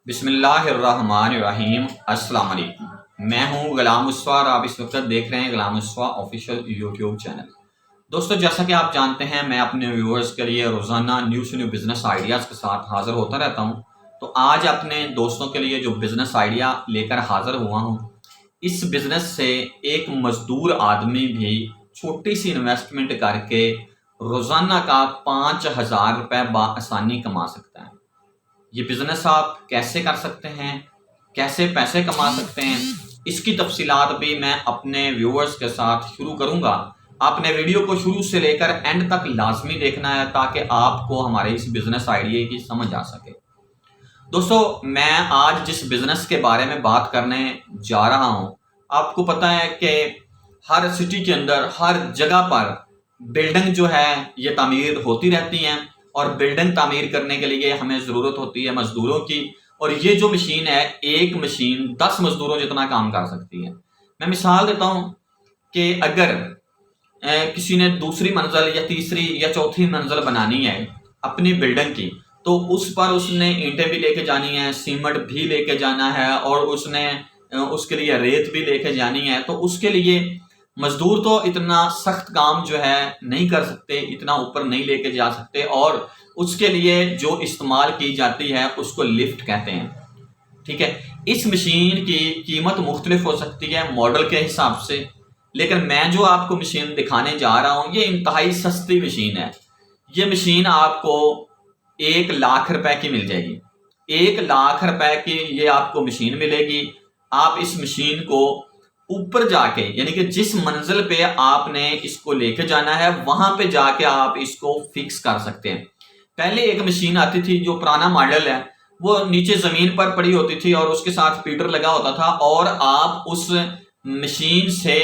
بسم اللہ الرحمن الرحیم۔ السلام علیکم، میں ہوں غلام مصطفیٰ اور آپ اس وقت دیکھ رہے ہیں Ghulam Mustafa official YouTube channel. دوستو، جیسا کہ آپ جانتے ہیں میں اپنے ویورز کے لیے روزانہ نیو بزنس آئیڈیاز کے ساتھ حاضر ہوتا رہتا ہوں۔ تو آج اپنے دوستوں کے لیے جو بزنس آئیڈیا لے کر حاضر ہوا ہوں، اس بزنس سے ایک مزدور آدمی بھی چھوٹی سی انویسٹمنٹ کر کے روزانہ کا 5,000 روپے بآسانی کما سکتا ہے۔ یہ بزنس آپ کیسے کر سکتے ہیں، کیسے پیسے کما سکتے ہیں، اس کی تفصیلات بھی میں اپنے ویورز کے ساتھ شروع کروں گا۔ آپ نے ویڈیو کو شروع سے لے کر اینڈ تک لازمی دیکھنا ہے تاکہ آپ کو ہمارے اس بزنس آئیڈیا کی سمجھ آ سکے۔ دوستو، میں آج جس بزنس کے بارے میں بات کرنے جا رہا ہوں، آپ کو پتہ ہے کہ ہر سٹی کے اندر ہر جگہ پر بلڈنگ جو ہے یہ تعمیر ہوتی رہتی ہیں، اور بلڈنگ تعمیر کرنے کے لیے ہمیں ضرورت ہوتی ہے مزدوروں کی، اور یہ جو مشین ہے ایک مشین 10 مزدوروں جتنا کام کر سکتی ہے۔ میں مثال دیتا ہوں کہ اگر کسی نے دوسری منزل یا تیسری یا چوتھی منزل بنانی ہے اپنی بلڈنگ کی، تو اس پر اس نے اینٹیں بھی لے کے جانی ہیں، سیمنٹ بھی لے کے جانا ہے، اور اس کے لیے ریت بھی لے کے جانی ہے۔ تو اس کے لیے مزدور تو اتنا سخت کام جو ہے نہیں کر سکتے، اتنا اوپر نہیں لے کے جا سکتے، اور اس کے لیے جو استعمال کی جاتی ہے اس کو لفٹ کہتے ہیں۔ ٹھیک ہے، اس مشین کی قیمت مختلف ہو سکتی ہے ماڈل کے حساب سے، لیکن میں جو آپ کو مشین دکھانے جا رہا ہوں یہ انتہائی سستی مشین ہے۔ یہ مشین آپ کو 1,00,000 روپے کی مل جائے گی۔ 1,00,000 روپے کی یہ آپ کو مشین ملے گی۔ آپ اس مشین کو اوپر جا کے، یعنی کہ جس منزل پہ آپ نے اس کو لے کے جانا ہے وہاں پہ جا کے آپ اس کو فکس کر سکتے ہیں۔ پہلے ایک مشین آتی تھی جو پرانا ماڈل ہے، وہ نیچے زمین پر پڑی ہوتی تھی اور اس کے ساتھ فیڈر لگا ہوتا تھا، اور آپ اس مشین سے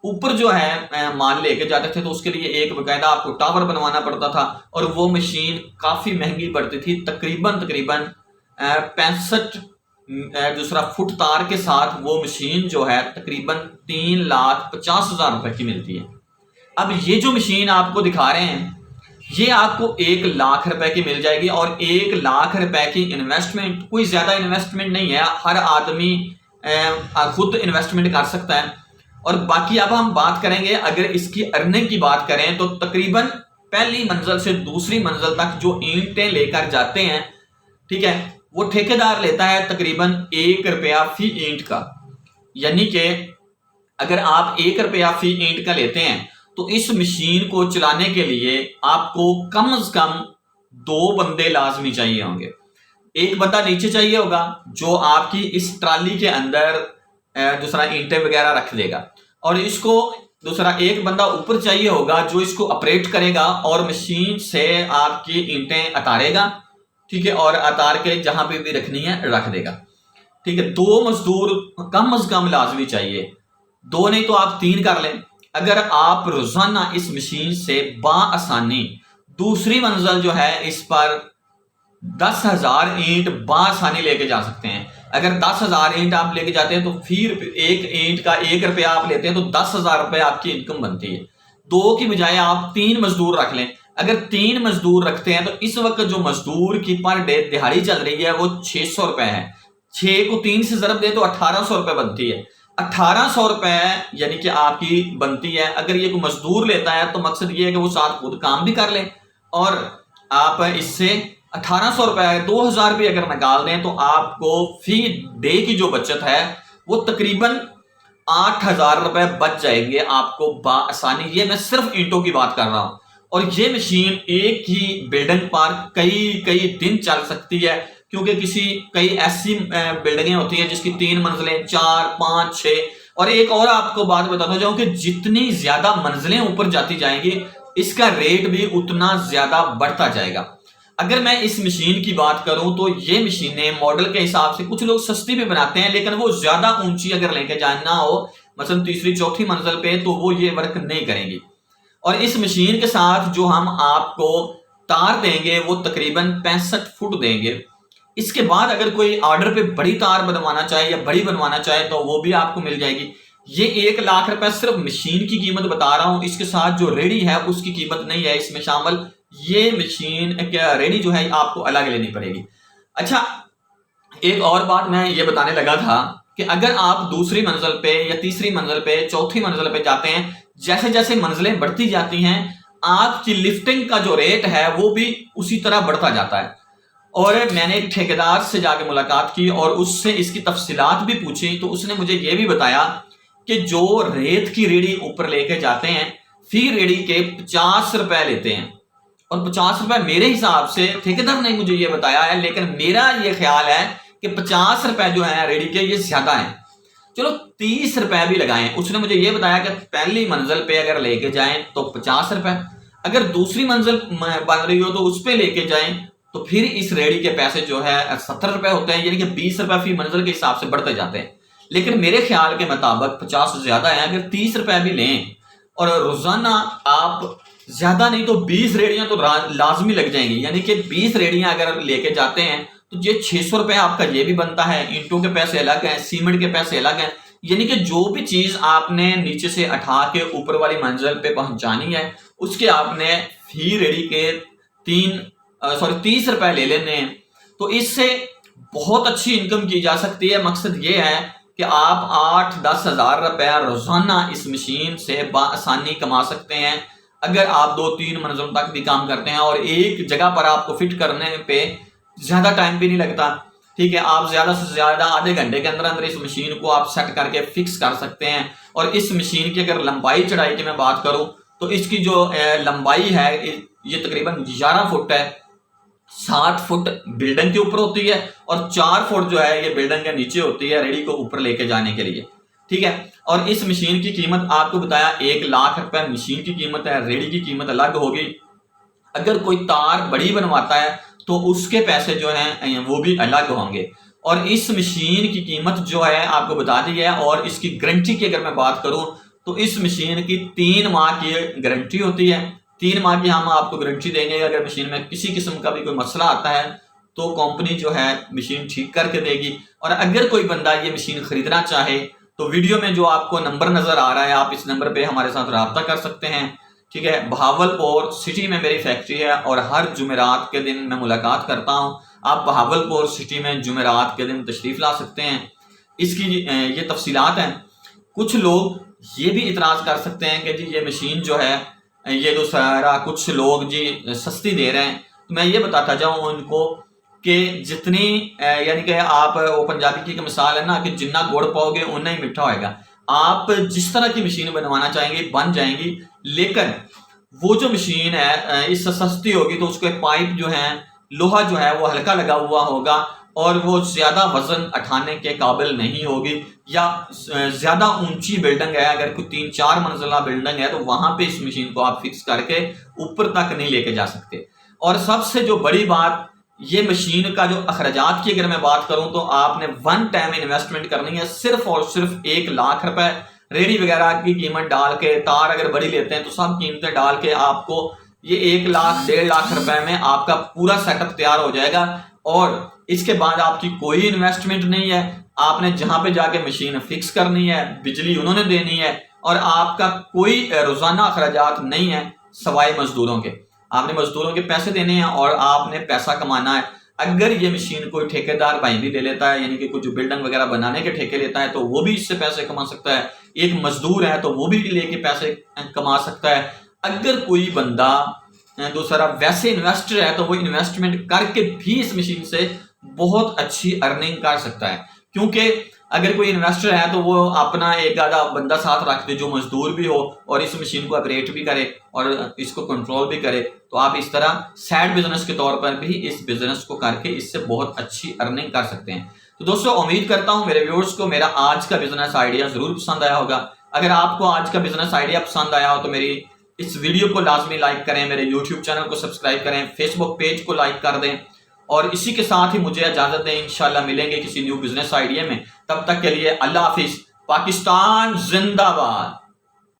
اوپر جو ہے مال لے کے جاتے تھے، تو اس کے لیے ایک باقاعدہ آپ کو ٹاور بنوانا پڑتا تھا، اور وہ مشین کافی مہنگی پڑتی تھی۔ تقریباً 65 دوسرا فٹ تار کے ساتھ وہ مشین جو ہے تقریباً 3,50,000 روپے کی ملتی ہے۔ اب یہ جو مشین آپ کو دکھا رہے ہیں یہ آپ کو 1,00,000 روپے کی مل جائے گی، اور 1,00,000 روپے کی انویسٹمنٹ کوئی زیادہ انویسٹمنٹ نہیں ہے، ہر آدمی خود انویسٹمنٹ کر سکتا ہے۔ اور باقی اب ہم بات کریں گے، اگر اس کی ارننگ کی بات کریں تو تقریباً پہلی منزل سے دوسری منزل تک جو اینٹیں لے کر جاتے ہیں، ٹھیک ہے، وہ ٹھیکیدار لیتا ہے تقریباً 1 روپیہ فی اینٹ کا۔ یعنی کہ اگر آپ 1 روپیہ فی اینٹ کا لیتے ہیں تو اس مشین کو چلانے کے لیے آپ کو کم از کم 2 بندے لازمی چاہیے ہوں گے۔ ایک بندہ نیچے چاہیے ہوگا جو آپ کی اس ٹرالی کے اندر دوسرا اینٹیں وغیرہ رکھ دے گا، اور اس کو دوسرا ایک بندہ اوپر چاہیے ہوگا جو اس کو آپریٹ کرے گا اور مشین سے آپ کی اینٹیں اتارے گا، ٹھیک ہے، اور اتار کے جہاں پہ بھی رکھنی ہے رکھ دے گا۔ ٹھیک ہے، 2 مزدور کم از کم لازمی چاہیے، 2 نہیں تو آپ 3 کر لیں۔ اگر آپ روزانہ اس مشین سے بآسانی دوسری منزل جو ہے اس پر 10,000 اینٹ بآسانی لے کے جا سکتے ہیں۔ اگر 10,000 اینٹ آپ لے کے جاتے ہیں تو پھر ایک اینٹ کا 1 روپیہ آپ لیتے ہیں تو 10,000 روپے آپ کی انکم بنتی ہے۔ 2 کی بجائے آپ 3 مزدور رکھ لیں۔ اگر 3 مزدور رکھتے ہیں تو اس وقت جو مزدور کی پر ڈے دہاڑی چل رہی ہے وہ 600 روپے ہے۔ 6 کو 3 سے ضرب دیں تو 1,800 روپے بنتی ہے۔ 1,800 روپے یعنی کہ آپ کی بنتی ہے۔ اگر یہ کوئی مزدور لیتا ہے تو مقصد یہ ہے کہ وہ ساتھ خود کام بھی کر لے، اور آپ اس سے 1,800 روپے 2,000 روپے اگر نکال دیں تو آپ کو فی ڈے کی جو بچت ہے وہ تقریباً 8,000 روپے بچ جائیں گے آپ کو بآسانی۔ یہ میں صرف اینٹوں کی بات کر رہا ہوں، اور یہ مشین ایک ہی بلڈنگ پر کئی دن چل سکتی ہے، کیونکہ کئی ایسی بلڈنگیں ہوتی ہیں جس کی 3 منزلیں 4 5 6، اور ایک اور آپ کو بات بتاتا جاؤں کہ جتنی زیادہ منزلیں اوپر جاتی جائیں گی اس کا ریٹ بھی اتنا زیادہ بڑھتا جائے گا۔ اگر میں اس مشین کی بات کروں تو یہ مشینیں ماڈل کے حساب سے کچھ لوگ سستی بھی بناتے ہیں، لیکن وہ زیادہ اونچی اگر لے کے جانا ہو مثلا تیسری چوتھی منزل پہ تو وہ یہ ورک نہیں کریں گی۔ اور اس مشین کے ساتھ جو ہم آپ کو تار دیں گے وہ تقریباً 65 فٹ دیں گے۔ اس کے بعد اگر کوئی آرڈر پہ بڑی تار بنوانا چاہے یا بڑی بنوانا چاہے تو وہ بھی آپ کو مل جائے گی۔ یہ 1,00,000 روپے صرف مشین کی قیمت بتا رہا ہوں، اس کے ساتھ جو ریڈی ہے اس کی قیمت نہیں ہے اس میں شامل۔ یہ مشین ریڈی جو ہے آپ کو الگ لینی پڑے گی۔ اچھا، ایک اور بات میں یہ بتانے لگا تھا کہ اگر آپ دوسری منزل پہ یا تیسری منزل پہ چوتھی منزل پہ جاتے ہیں، جیسے جیسے منزلیں بڑھتی جاتی ہیں آپ کی لفٹنگ کا جو ریٹ ہے وہ بھی اسی طرح بڑھتا جاتا ہے۔ اور میں نے ایک ٹھیکیدار سے جا کے ملاقات کی اور اس سے اس کی تفصیلات بھی پوچھی، تو اس نے مجھے یہ بھی بتایا کہ جو ریت کی ریڑھی اوپر لے کے جاتے ہیں فی ریڑھی کے 50 روپے لیتے ہیں، اور 50 روپے میرے حساب سے ٹھیکیدار نے مجھے یہ بتایا ہے، لیکن میرا یہ خیال ہے کہ 50 روپے جو ہیں ریڑھی کے یہ زیادہ ہیں، چلو 30 روپے بھی لگائیں۔ اس نے مجھے یہ بتایا کہ پہلی منزل پہ اگر لے کے جائیں تو 50 روپے، اگر دوسری منزل بن رہی ہو تو اس پہ لے کے جائیں تو پھر اس ریڑھی کے پیسے جو ہے 70 روپے ہوتے ہیں، یعنی کہ 20 روپے فی منزل کے حساب سے بڑھتے جاتے ہیں۔ لیکن میرے خیال کے مطابق 50 زیادہ ہیں، اگر 30 روپے بھی لیں اور روزانہ آپ زیادہ نہیں تو 20 ریڑیاں تو لازمی لگ جائیں گی، یعنی کہ 20 ریڑیاں اگر لے کے جاتے ہیں تو یہ 600 روپے آپ کا یہ بھی بنتا ہے، اینٹوں کے پیسے الگ ہیں، سیمنٹ کے پیسے الگ ہیں، یعنی کہ جو بھی چیز آپ نے نیچے سے اٹھا کے اوپر والی منزل پہ پہنچانی ہے اس کے آپ نے فی ریڑھی کے 30 روپے لے لینے ہیں، تو اس سے بہت اچھی انکم کی جا سکتی ہے۔ مقصد یہ ہے کہ آپ 8-10 ہزار روپے روزانہ اس مشین سے بآسانی کما سکتے ہیں اگر آپ 2-3 منزلوں تک بھی کام کرتے ہیں، اور ایک جگہ پر آپ کو فٹ کرنے پہ زیادہ ٹائم بھی نہیں لگتا، ٹھیک ہے، آپ زیادہ سے زیادہ آدھے گھنٹے کے اندر اندر اس مشین کو آپ سیٹ کر کے فکس کر سکتے ہیں۔ اور اس مشین کی اگر لمبائی چڑھائی کی میں بات کروں تو اس کی جو لمبائی ہے یہ تقریباً 11 فٹ ہے، 60 فٹ بلڈنگ کے اوپر ہوتی ہے اور 4 فٹ جو ہے یہ بلڈنگ کے نیچے ہوتی ہے ریڑھی کو اوپر لے کے جانے کے لیے، ٹھیک ہے۔ اور اس مشین کی قیمت آپ کو بتایا 1 لاکھ روپے مشین کی قیمت ہے، ریڑھی کی قیمت الگ ہوگی۔ اگر کوئی تار بڑی بنواتا ہے تو اس کے پیسے جو ہیں وہ بھی الگ ہوں گے۔ اور اس مشین کی قیمت جو ہے آپ کو بتا دی ہے، اور اس کی گارنٹی کی اگر میں بات کروں تو اس مشین کی 3 ماہ کی گارنٹی ہوتی ہے، 3 ماہ کی ہم آپ کو گارنٹی دیں گے۔ اگر مشین میں کسی قسم کا بھی کوئی مسئلہ آتا ہے تو کمپنی جو ہے مشین ٹھیک کر کے دے گی۔ اور اگر کوئی بندہ یہ مشین خریدنا چاہے تو ویڈیو میں جو آپ کو نمبر نظر آ رہا ہے آپ اس نمبر پہ ہمارے ساتھ رابطہ کر سکتے ہیں، ٹھیک ہے۔ بہاولپور سٹی میں میری فیکٹری ہے اور ہر جمعرات کے دن میں ملاقات کرتا ہوں۔ آپ بہاولپور سٹی میں جمعرات کے دن تشریف لا سکتے ہیں۔ اس کی یہ تفصیلات ہیں۔ کچھ لوگ یہ بھی اعتراض کر سکتے ہیں کہ جی یہ مشین جو ہے یہ تو سارا کچھ لوگ جی سستی دے رہے ہیں، تو میں یہ بتاتا جاؤں ان کو کہ جتنی یعنی کہ آپ وہ پنجابی کی مثال ہے نا کہ جتنا گڑ پاؤ گے اتنا ہی میٹھا ہوئے گا۔ آپ جس طرح کی مشین بنوانا چاہیں گے بن جائیں گی، لیکن وہ جو مشین ہے اس سے سستی ہوگی تو اس کے پائپ جو ہیں لوہا جو ہے وہ ہلکا لگا ہوا ہوگا اور وہ زیادہ وزن اٹھانے کے قابل نہیں ہوگی، یا زیادہ اونچی بلڈنگ ہے، اگر کوئی 3-4 منزلہ بلڈنگ ہے تو وہاں پہ اس مشین کو آپ فکس کر کے اوپر تک نہیں لے کے جا سکتے۔ اور سب سے جو بڑی بات یہ مشین کا جو اخراجات کی اگر میں بات کروں تو آپ نے ون ٹائم انویسٹمنٹ کرنی ہے، صرف اور صرف 1 لاکھ روپے ریڑھی وغیرہ کی قیمت ڈال کے، تار اگر بڑی لیتے ہیں تو سب قیمتیں ڈال کے آپ کو یہ 1 لاکھ 1.5 لاکھ روپے میں آپ کا پورا سیٹ اپ تیار ہو جائے گا۔ اور اس کے بعد آپ کی کوئی انویسٹمنٹ نہیں ہے، آپ نے جہاں پہ جا کے مشین فکس کرنی ہے، بجلی انہوں نے دینی ہے، اور آپ کا کوئی روزانہ اخراجات نہیں ہے سوائے مزدوروں کے۔ آپ نے مزدوروں کے پیسے دینے ہیں اور آپ نے پیسہ کمانا ہے۔ اگر یہ مشین کوئی ٹھیکیدار بھائی بھی لے لیتا ہے، یعنی کہ کوئی جو بلڈنگ وغیرہ بنانے کے ٹھیکے لیتا ہے تو وہ بھی اس سے پیسے کما سکتا ہے، ایک مزدور ہے تو وہ بھی لے کے پیسے کما سکتا ہے۔ اگر کوئی بندہ دوسرا ویسے انویسٹر ہے تو وہ انویسٹمنٹ کر کے بھی اس مشین سے بہت اچھی ارننگ کر سکتا ہے، کیونکہ اگر کوئی انویسٹر ہے تو وہ اپنا ایک آدھا بندہ ساتھ رکھ دے جو مزدور بھی ہو اور اس مشین کو آپریٹ بھی کرے اور اس کو کنٹرول بھی کرے، تو آپ اس طرح سائیڈ بزنس کے طور پر بھی اس بزنس کو کر کے اس سے بہت اچھی ارننگ کر سکتے ہیں۔ تو دوستو امید کرتا ہوں میرے ویورز کو میرا آج کا بزنس آئیڈیا ضرور پسند آیا ہوگا۔ اگر آپ کو آج کا بزنس آئیڈیا پسند آیا ہو تو میری اس ویڈیو کو لازمی لائک کریں، میرے یوٹیوب چینل کو سبسکرائب کریں، فیس بک پیج کو لائک کر دیں، اور اسی کے ساتھ ہی مجھے اجازت دیں، انشاءاللہ ملیں گے کسی نیو بزنس آئیڈیا میں۔ تب تک کے لیے اللہ حافظ۔ پاکستان زندہ باد۔